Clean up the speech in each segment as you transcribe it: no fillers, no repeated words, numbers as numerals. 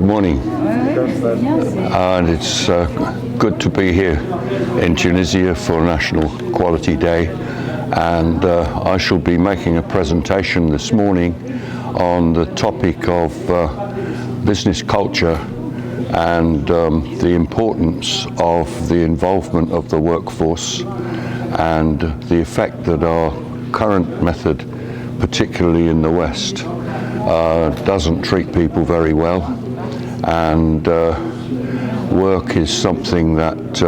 Good morning, and it's good to be here in Tunisia for National Quality Day, and I shall be making a presentation this morning on the topic of business culture and the importance of the involvement of the workforce and the effect that our current method, particularly in the West, doesn't treat people very well, and work is something that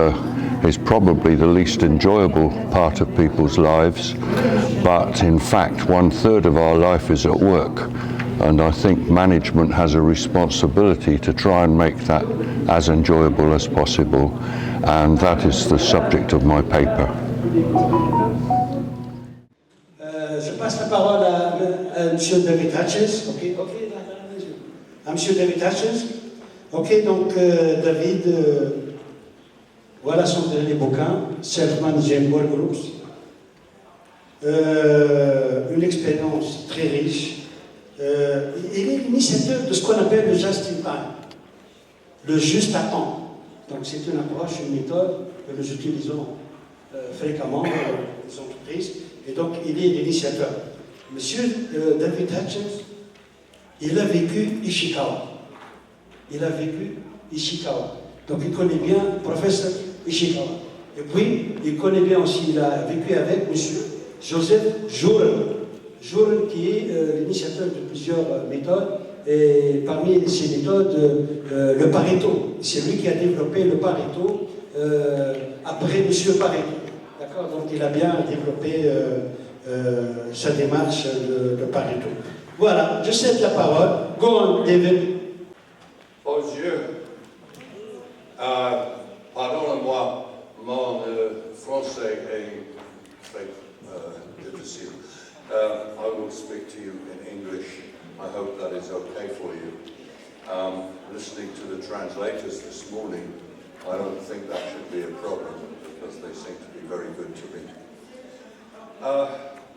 is probably the least enjoyable part of people's lives, but in fact 1/3 of our life is at work, and I think management has a responsibility to try and make that as enjoyable as possible, and that is the subject of my paper. Je passe la parole à Mr David HUTCHINS. À Mr David HUTCHINS. Ok, donc David, voilà son dernier bouquin, Self-Managing Work Groups. Une expérience très riche. Il est l'initiateur de ce qu'on appelle le just in time, le juste à temps. Donc c'est une approche, une méthode que nous utilisons fréquemment dans les entreprises. Et donc, il est l'initiateur. Monsieur David HUTCHINS, il a vécu Ishikawa. Donc, il connaît bien le professeur Ishikawa. Et puis, il connaît bien aussi, il a vécu avec monsieur Joseph Jourel, qui est l'initiateur de plusieurs méthodes. Et parmi ces méthodes, le Pareto. C'est lui qui a développé le Pareto après monsieur Pareto. D'accord, donc il a bien développé sa démarche de Pareto. Voilà, je cède la parole. Go on, David. Bonjour. Pardonnez-moi, mon français est très difficile. I will speak to you in English. I hope that is okay for you. Listening to the translators this morning, I don't think that should be a problem, because they seem to be very good to me.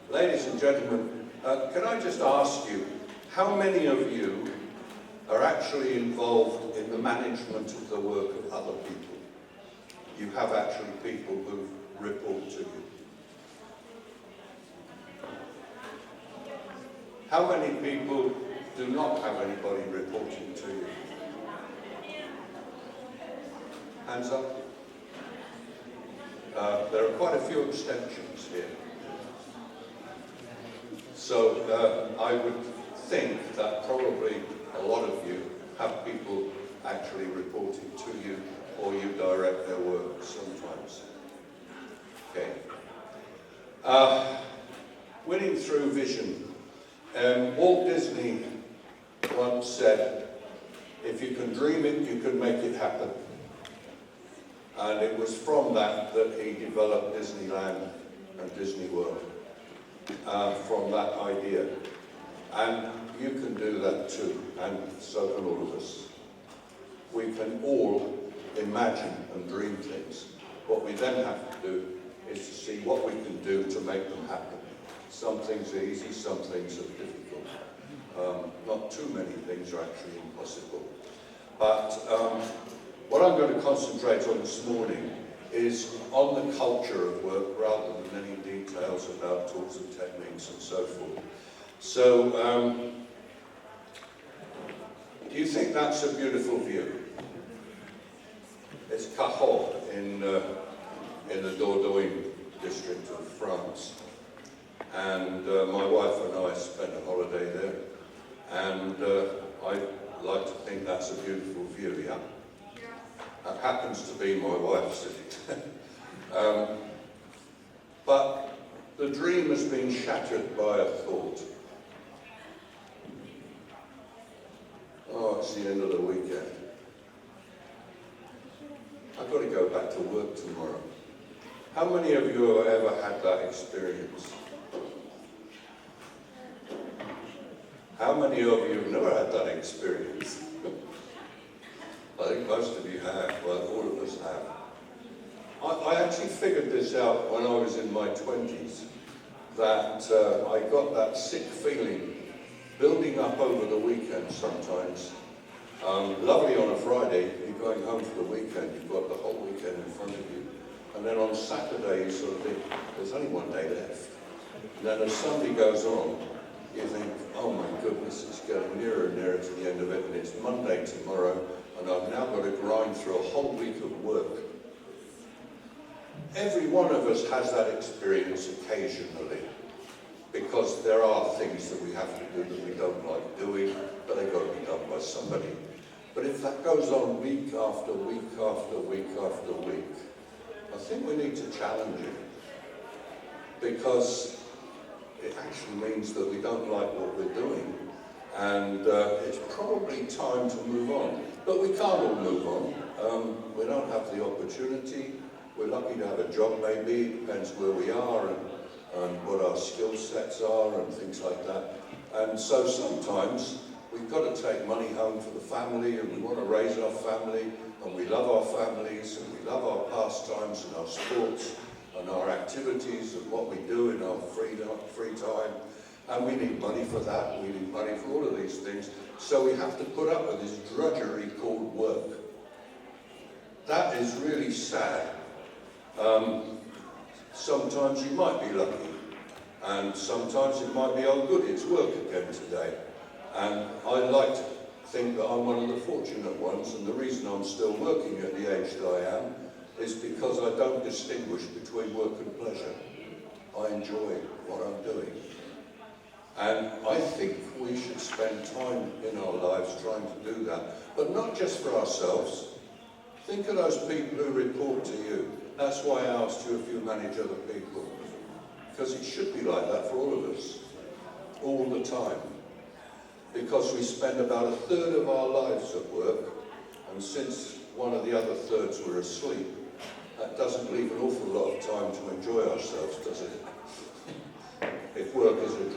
Ladies and gentlemen, can I just ask you, how many of you are actually involved in the management of the work of other people? You have actually people who report to you. How many people do not have anybody reporting to you? Hands up. There are quite a few abstentions here. So I would think that probably a lot of you have people actually reporting to you, or you direct their work sometimes. Okay. Winning through vision. Walt Disney once said, if you can dream it, you can make it happen. And it was from that he developed Disneyland and Disney World, from that idea. And you can do that too, and so can all of us. We can all imagine and dream things. What we then have to do is to see what we can do to make them happen. Some things are easy, some things are difficult. Not too many things are actually impossible. But what I'm going to concentrate on this morning is on the culture of work rather than any details about tools and techniques and so forth. So, do you think that's a beautiful view? It's Cahors in the Dordogne district of France. And my wife and I spent a holiday there. And I like to think that's a beautiful view, yeah? That happens to be my wife's city. But the dream has been shattered by a thought. Oh, it's the end of the weekend. I've got to go back to work tomorrow. How many of you have ever had that experience? How many of you have never had that experience? I think most of you have, well, all of us have. I actually figured this out when I was in my 20s, that I got that sick feeling building up over the weekend sometimes, Lovely on a Friday, you're going home for the weekend, you've got the whole weekend in front of you. And then on Saturday, you sort of think, there's only one day left. And then as Sunday goes on, you think, oh my goodness, it's getting nearer and nearer to the end of it, and it's Monday tomorrow, and I've now got to grind through a whole week of work. Every one of us has that experience occasionally, because there are things that we have to do that we don't like doing, but they've got to be done by somebody. But if that goes on week after week after week after week, I think we need to challenge it, because it actually means that we don't like what we're doing, and it's probably time to move on. But we can't all move on. We don't have the opportunity. We're lucky to have a job, maybe. It depends where we are and what our skill sets are and things like that. And so sometimes we've got to take money home for the family, and we want to raise our family, and we love our families, and we love our pastimes and our sports and our activities and what we do in our free time. And we need money for that, we need money for all of these things. So we have to put up with this drudgery called work. That is really sad. Sometimes you might be lucky, and sometimes it might be, oh good, it's work again today. And I like to think that I'm one of the fortunate ones, and the reason I'm still working at the age that I am is because I don't distinguish between work and pleasure. I enjoy what I'm doing. And I think we should spend time in our lives trying to do that, but not just for ourselves. Think of those people who report to you. That's why I asked you if you manage other people, because it should be like that for all of us, all the time. Because we spend about a third of our lives at work, and since one of the other thirds were asleep, that doesn't leave an awful lot of time to enjoy ourselves, does it? If work is a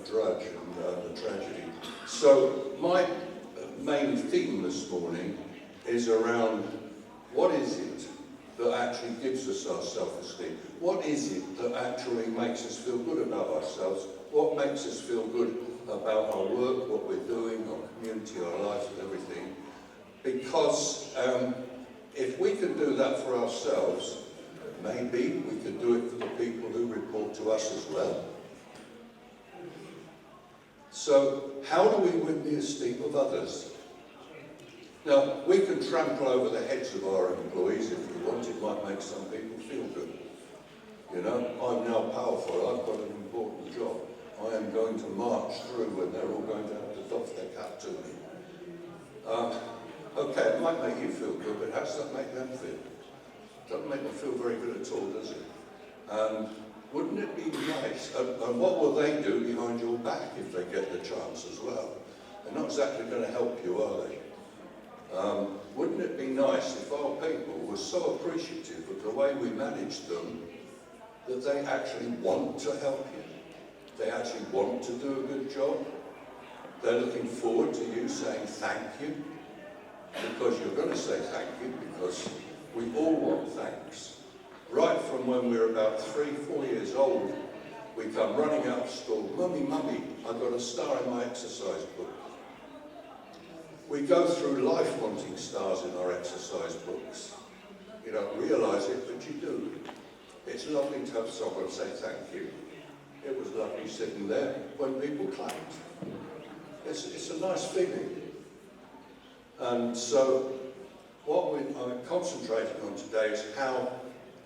drudge and a tragedy. So my main theme this morning is around what is it that actually gives us our self-esteem? What is it that actually makes us feel good about ourselves? What makes us feel good about our work, what we're doing, our community, our lives and everything? Because if we can do that for ourselves, maybe we could do it for the people who report to us as well. So, how do we win the esteem of others? Now, we can trample over the heads of our employees if we want. It might make some people feel good. You know, I'm now powerful, I've got an important job. I am going to march through and they're all going to have to doff their cap to me. Okay, it might make you feel good, but how does that make them feel? It doesn't make them feel very good at all, does it? Wouldn't it be nice? And what will they do behind your back if they get the chance as well? They're not exactly going to help you, are they? Wouldn't it be nice if our people were so appreciative of the way we manage them that they actually want to help you? They actually want to do a good job? They're looking forward to you saying thank you? Because you're going to say thank you, because we all want thanks. Right from when we're about 3-4 years old, we come running out of school, Mummy, Mummy, I've got a star in my exercise book. We go through life wanting stars in our exercise books. You don't realise it, but you do. It's lovely to have someone say thank you. It was lovely sitting there when people clapped. It's a nice feeling. And so what I'm concentrating on today is how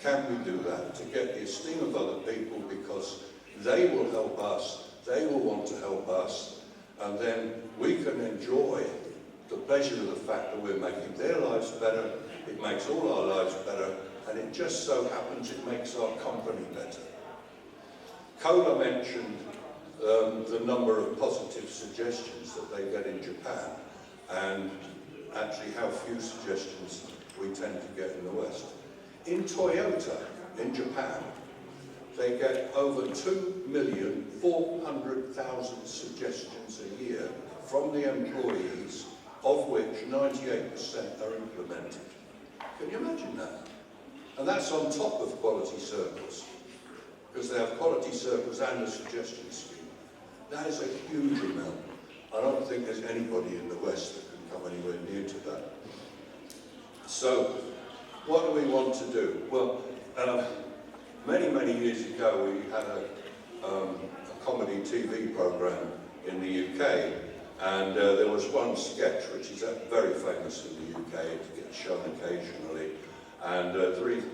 can we do that to get the esteem of other people, because they will help us, they will want to help us, and then we can enjoy the pleasure of the fact that we're making their lives better, it makes all our lives better, and it just so happens it makes our company better. Kola mentioned the number of positive suggestions that they get in Japan, and actually how few suggestions we tend to get in the West. In Toyota, in Japan, they get over 2,400,000 suggestions a year from the employees, of which 98% are implemented. Can you imagine that? And that's on top of quality circles, because they have quality circles and a suggestion scheme. That is a huge amount. I don't think there's anybody in the West that can come anywhere near to that. So, what do we want to do? Well, many, many years ago we had a comedy TV programme in the UK, and there was one sketch which is very famous in the UK, it gets shown occasionally, and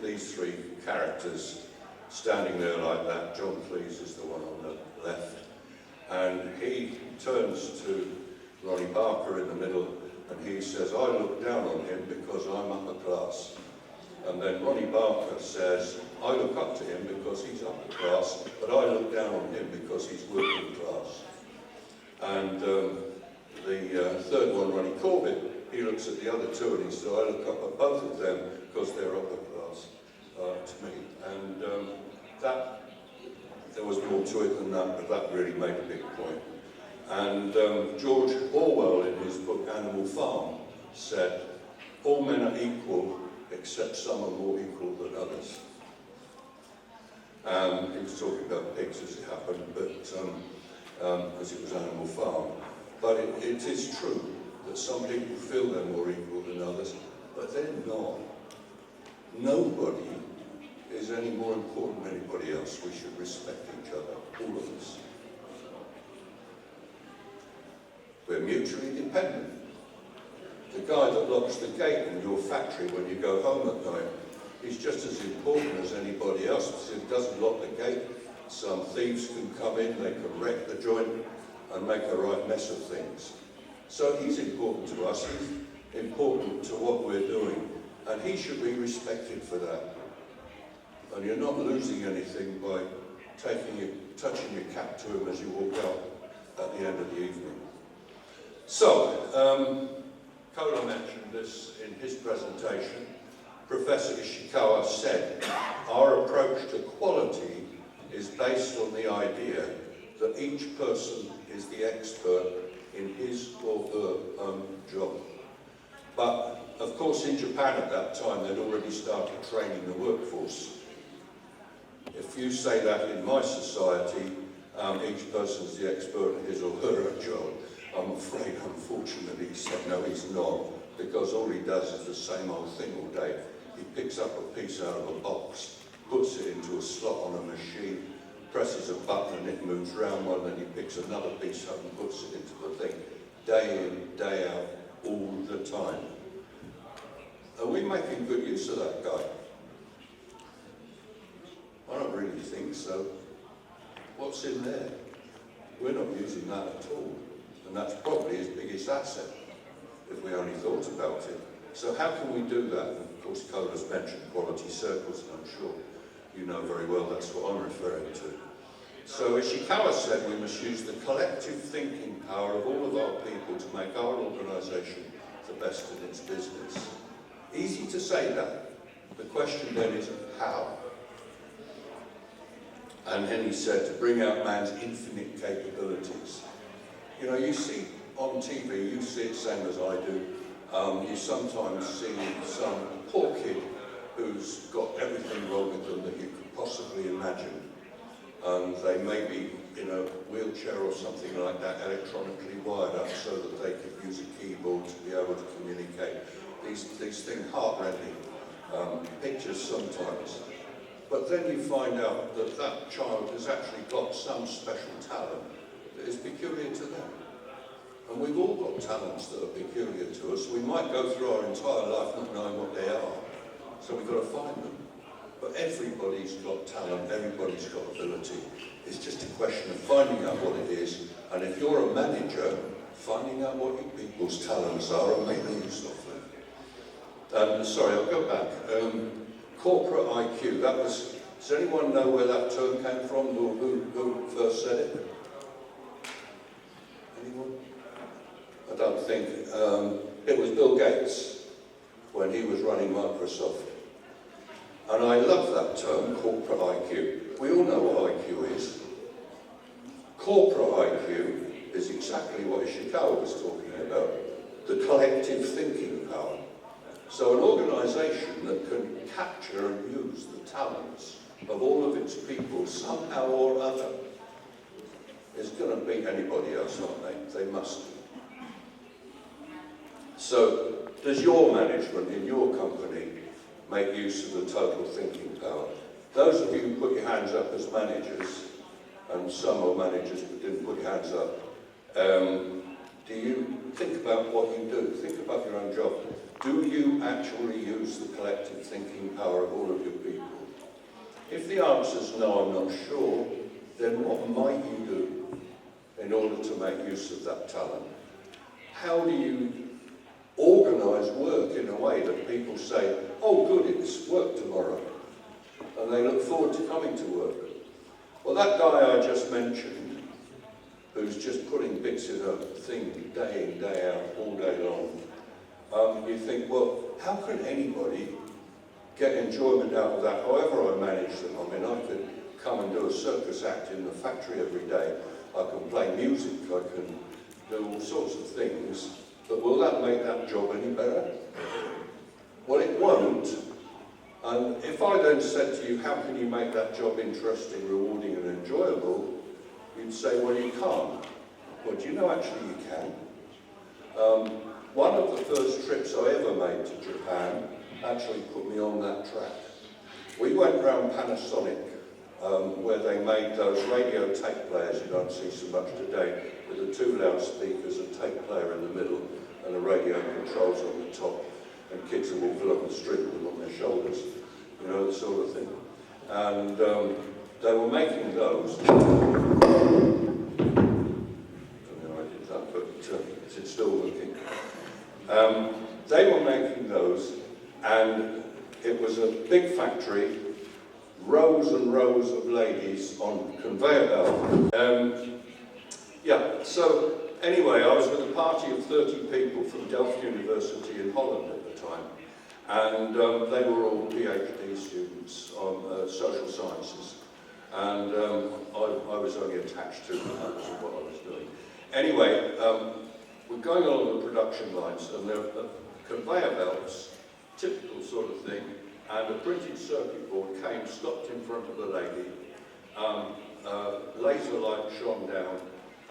these three characters standing there like that. John Cleese is the one on the left, and he turns to Ronnie Barker in the middle, and he says, I look down on him because I'm upper class. And then Ronnie Barker says, I look up to him because he's upper class, but I look down on him because he's working class. And the third one, Ronnie Corbett, he looks at the other two and he says, I look up at both of them because they're upper class to me. And there was more to it than that, but that really made a big point. And George Orwell, in his book Animal Farm, said, all men are equal, except some are more equal than others. He was talking about pigs as it happened, but because it was Animal Farm. But it is true that some people feel they're more equal than others, but they're not. Nobody is any more important than anybody else. We should respect each other, all of us. We're mutually dependent. The guy that locks the gate in your factory when you go home at night, he's just as important as anybody else. Because if he doesn't lock the gate, some thieves can come in, they can wreck the joint and make a right mess of things. So he's important to us, he's important to what we're doing, and he should be respected for that. And you're not losing anything by touching your cap to him as you walk out at the end of the evening. So, Kola mentioned this in his presentation. Professor Ishikawa said, our approach to quality is based on the idea that each person is the expert in his or her own job. But, of course, in Japan at that time, they'd already started training the workforce. If you say that in my society, each person's the expert in his or her own job, I'm afraid, unfortunately, he said, no, he's not, because all he does is the same old thing all day. He picks up a piece out of a box, puts it into a slot on a machine, presses a button and it moves round one, then he picks another piece up and puts it into the thing, day in, day out, all the time. Are we making good use of that guy? I don't really think so. What's in there? We're not using that at all. And that's probably his biggest asset, if we only thought about it. So how can we do that? And of course, Kola's mentioned quality circles, and I'm sure you know very well that's what I'm referring to. So Ishikawa said we must use the collective thinking power of all of our people to make our organisation the best in its business. Easy to say that. The question then is how? And then he said to bring out man's infinite capabilities. You know, you see on TV, you see it same as I do, you sometimes see some poor kid who's got everything wrong with them that you could possibly imagine. They may be in a wheelchair or something like that, electronically wired up so that they could use a keyboard to be able to communicate. These things, heart-rending pictures sometimes. But then you find out that that child has actually got some special talent that is peculiar to them. And we've all got talents that are peculiar to us. We might go through our entire life not knowing what they are, so we've got to find them. But everybody's got talent, everybody's got ability. It's just a question of finding out what it is, and if you're a manager, finding out what your people's talents are and making use of them. Sorry, I'll go back. Corporate IQ, that was, does anyone know where that term came from, or who first said it? Anyone? I don't think. It was Bill Gates when he was running Microsoft. And I love that term, corporate IQ. We all know what IQ is. Corporate IQ is exactly what Ishikawa was talking about, the collective thinking power. So an organisation that can capture and use the talents of all of its people somehow or other is going to beat anybody else, aren't they? They must. So, does your management in your company make use of the total thinking power? Those of you who put your hands up as managers, and some are managers but didn't put your hands up, do you think about what you do? Think about your own job. Do you actually use the collective thinking power of all of your people? If the answer is no, I'm not sure, then what might you do in order to make use of that talent? How do you organise work in a way that people say, oh good, it's work tomorrow, and they look forward to coming to work? Well, that guy I just mentioned, who's just putting bits in a thing day in, day out, all day long, you think, well, how can anybody get enjoyment out of that, however I manage them? I mean, I could come and do a circus act in the factory every day, I can play music, I can do all sorts of things, but will that make that job any better? Well, it won't. And if I then said to you, how can you make that job interesting, rewarding and enjoyable, you'd say, well, you can't. Well, do you know actually you can? One of the first trips I ever made to Japan actually put me on that track. We went round Panasonic, where they made those radio tape players you don't see so much today, with the two loudspeakers, a tape player in the middle, and the radio controls on the top, and kids will walk along the street with them on their shoulders, you know, the sort of thing. And they were making those. I don't know how I did that, but is it still working? They were making those, and it was a big factory, rows and rows of ladies on conveyor belt. Yeah, so anyway, I was with a party of 30 people from Delft University in Holland at the time, and they were all PhD students on social sciences, and I was only attached to them, that was what I was doing. Anyway, we're going along the production lines, and there are conveyor belts, typical sort of thing, and a printed circuit board came, stopped in front of the lady, laser light shone down,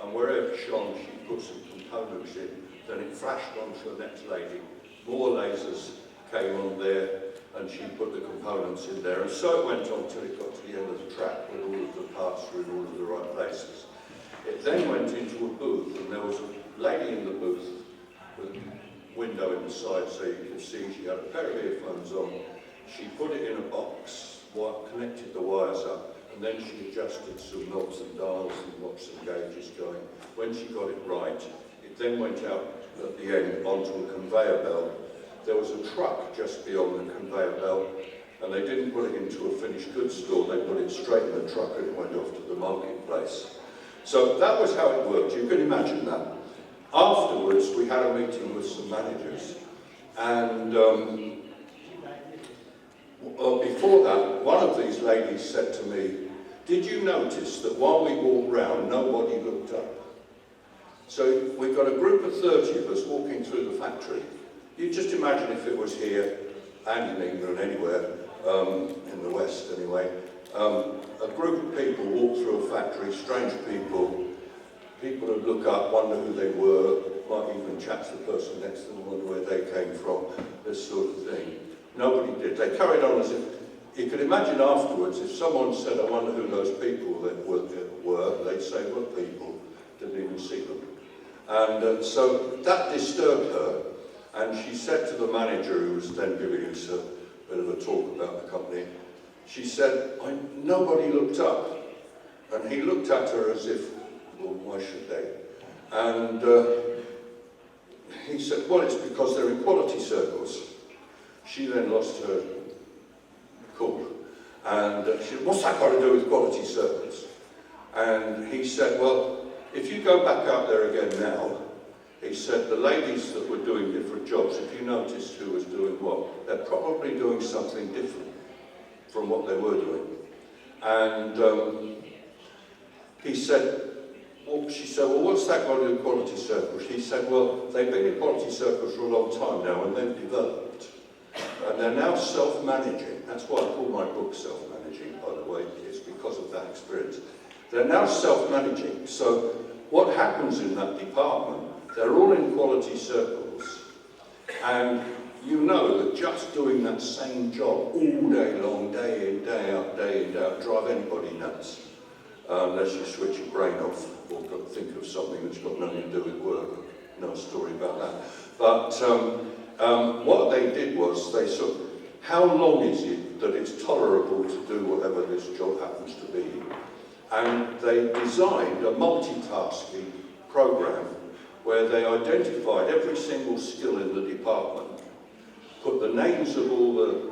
and wherever it shone, she put some components in, then it flashed on to the next lady, more lasers came on there, and she put the components in there, and so it went on till it got to the end of the track with all of the parts were in all of the right places. It then went into a booth, and there was a lady in the booth with a window in the side so you could see. She had a pair of earphones on. She put it in a box, connected the wires up, and then she adjusted some knobs and dials and watched some gauges going. When she got it right, it then went out at the end onto a conveyor belt. There was a truck just beyond the conveyor belt, and they didn't put it into a finished goods store, they put it straight in the truck and it went off to the marketplace. So that was how it worked, you can imagine that. Afterwards, we had a meeting with some managers, and before that, one of these ladies said to me, did you notice that while we walked round, nobody looked up? So we've got a group of 30 of us walking through the factory. You just imagine if it was here, and in England, anywhere, in the West anyway, a group of people walk through a factory, strange people, people would look up, wonder who they were, might even chat to the person next to them, wonder where they came from, this sort of thing. Nobody did. They carried on as if, you could imagine afterwards, if someone said, I wonder who those people that were, they'd say, what people? Didn't even see them. And so that disturbed her, and she said to the manager, who was then giving us a bit of a talk about the company, she said, nobody looked up. And he looked at her as if, well, why should they? And he said, well, it's because they're in quality circles. She then lost her cool. And she said, what's that got to do with quality circles? And he said, well, if you go back out there again now, he said, the ladies that were doing different jobs, if you noticed who was doing what, they're probably doing something different from what they were doing. And he said, well, she said, well, what's that got to do with quality circles? He said, well, they've been in quality circles for a long time now, and they've developed. And they're now self-managing. That's why I call my book Self-Managing, by the way. It's because of that experience. They're now self-managing. So what happens in that department, they're all in quality circles. And you know that just doing that same job all day long, day in, day out, drive anybody nuts. Unless you switch your brain off or think of something that's got nothing to do with work. No story about that. But what they did was they said, how long is it that it's tolerable to do whatever this job happens to be? And they designed a multitasking program where they identified every single skill in the department, put the names of all the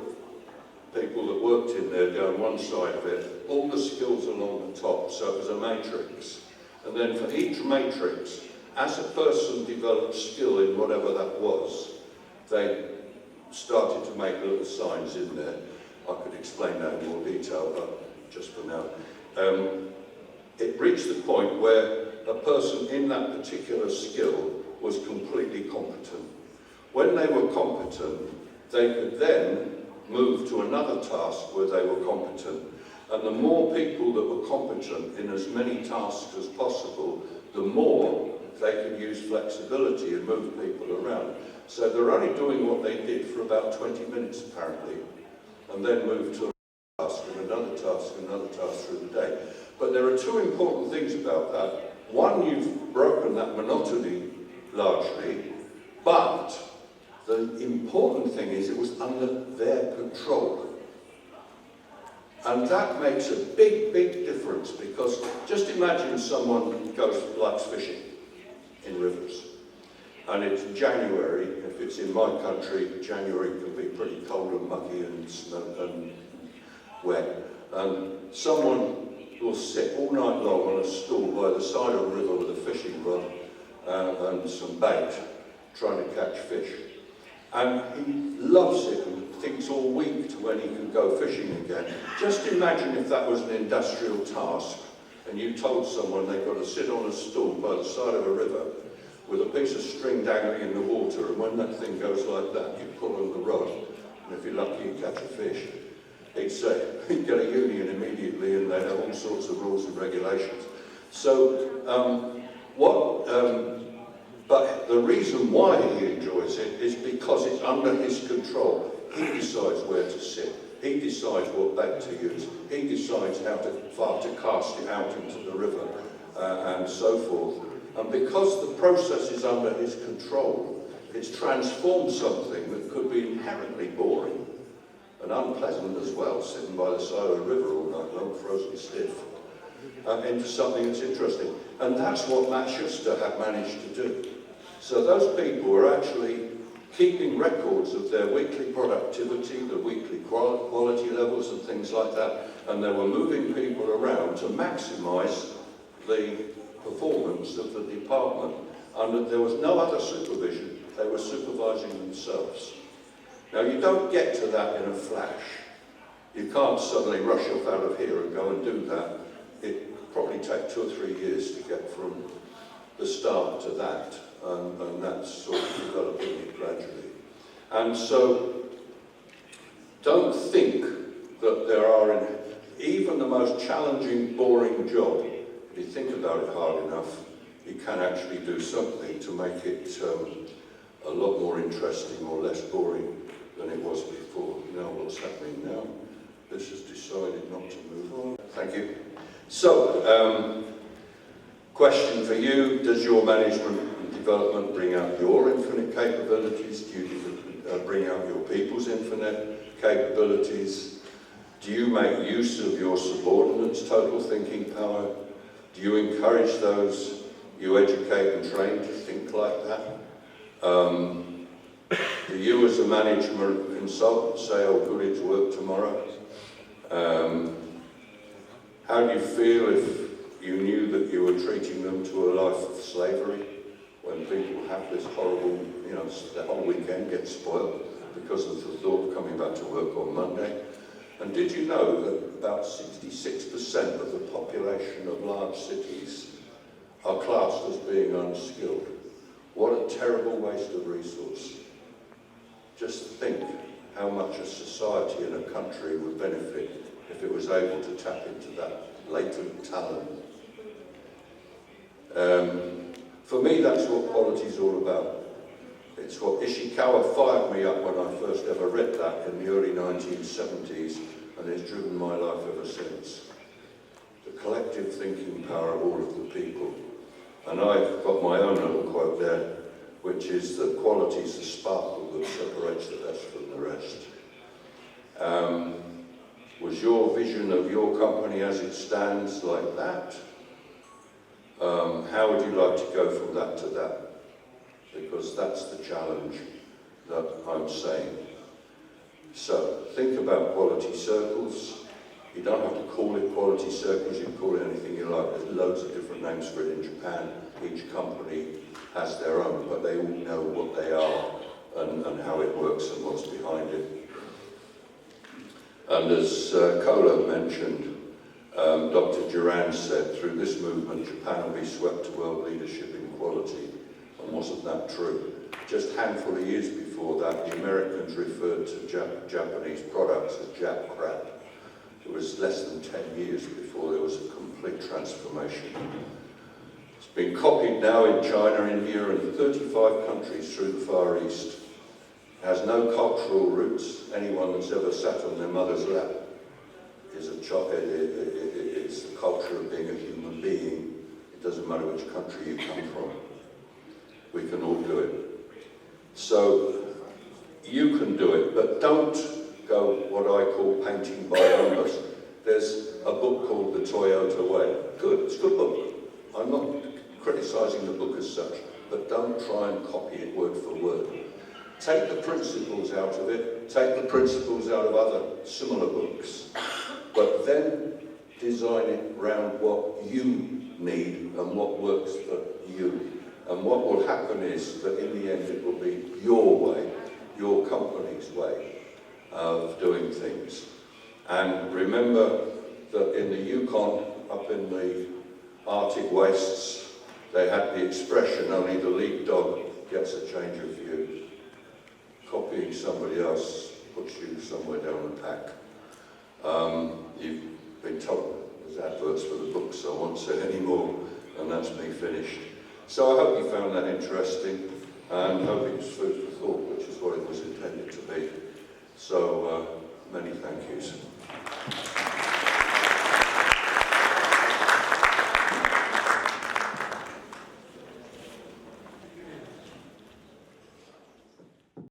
people that worked in there down one side of it, all the skills along the top, so it was a matrix. And then for each matrix, as a person developed skill in whatever that was, they started to make little signs in there. I could explain that in more detail, but just for now. It reached the point where a person in that particular skill was completely competent. When they were competent, they could then move to another task where they were competent. And the more people that were competent in as many tasks as possible, the more they could use flexibility and move people around. So they're only doing what they did for about 20 minutes apparently, and then move to another task and another task and another task through the day. But there are two important things about that. One, you've broken that monotony largely, but the important thing is it was under their control. And that makes a big, big difference, because just imagine someone likes fishing in rivers. And it's January. If it's in my country, January can be pretty cold and mucky and wet. And someone will sit all night long on a stool by the side of a river with a fishing rod and some bait, trying to catch fish. And he loves it and thinks all week to when he can go fishing again. Just imagine if that was an industrial task and you told someone they've got to sit on a stool by the side of a river with a piece of string dangling in the water, and when that thing goes like that, you pull on the rod, and if you're lucky, you catch a fish. He'd say, he'd get a union immediately, and they'd have all sorts of rules and regulations. So, but the reason why he enjoys it is because it's under his control. He decides where to sit. He decides what bait to use. He decides how far to cast it out into the river, and so forth. And because the process is under his control, it's transformed something that could be inherently boring and unpleasant as well, sitting by the side of a river all night long, frozen stiff, into something that's interesting. And that's what Manchester had managed to do. So those people were actually keeping records of their weekly productivity, the weekly quality levels and things like that, and they were moving people around to maximise the performance of the department. And there was no other supervision. They were supervising themselves. Now, you don't get to that in a flash. You can't suddenly rush off out of here and go and do that. It probably take 2 or 3 years to get from the start to that, and that's sort of developing it gradually. And so, don't think that there are, even the most challenging, boring job, if you think about it hard enough, you can actually do something to make it a lot more interesting or less boring than it was before. Now what's happening now? This has decided not to move on. Thank you. So, question for you, does your management and development bring out your infinite capabilities? Do you bring out your people's infinite capabilities? Do you make use of your subordinates' total thinking power? Do you encourage those you educate and train to think like that? Do you as a management consultant say, oh, good, it's work tomorrow? How do you feel if you knew that you were treating them to a life of slavery, when people have this horrible, the whole weekend gets spoiled because of the thought of coming back to work on Monday? And did you know that about 66% of the population of large cities are classed as being unskilled? What a terrible waste of resource. Just think how much a society and a country would benefit if it was able to tap into that latent talent. For me, that's what quality is all about. It's what Ishikawa fired me up when I first ever read that in the early 1970s, and it's driven my life ever since. The collective thinking power of all of the people. And I've got my own little quote there, which is that quality is the sparkle that separates the best from the rest. Was your vision of your company as it stands like that? How would you like to go from that to that? Because that's the challenge that I'm saying. So, think about quality circles. You don't have to call it quality circles, you can call it anything you like. There's loads of different names for it in Japan. Each company has their own, but they all know what they are and how it works and what's behind it. And as Kolo mentioned, Dr. Duran said, through this movement, Japan will be swept to world leadership in quality. And wasn't that true? Just a handful of years before that, the Americans referred to Japanese products as Jap crap. It was less than 10 years before there was a complete transformation. It's been copied now in China, India, and 35 countries through the Far East. It has no cultural roots. Anyone that's ever sat on their mother's lap is it's the culture of being a human being. It doesn't matter which country you come from. We can all do it. So you can do it, but don't go what I call painting by numbers. There's a book called The Toyota Way. Good, it's a good book. I'm not criticising the book as such, but don't try and copy it word for word. Take the principles out of it, take the principles out of other similar books, but then design it around what you need and what works for you. And what will happen is that in the end it will be your way, your company's way of doing things. And remember that in the Yukon, up in the Arctic wastes, they had the expression, only the lead dog gets a change of view. Copying somebody else puts you somewhere down the pack. You've been told there's adverts for the book, so I won't say any more, and that's me finished. So I hope you found that interesting, and hope it was food for thought, which is what it was intended to be. So, many thank yous.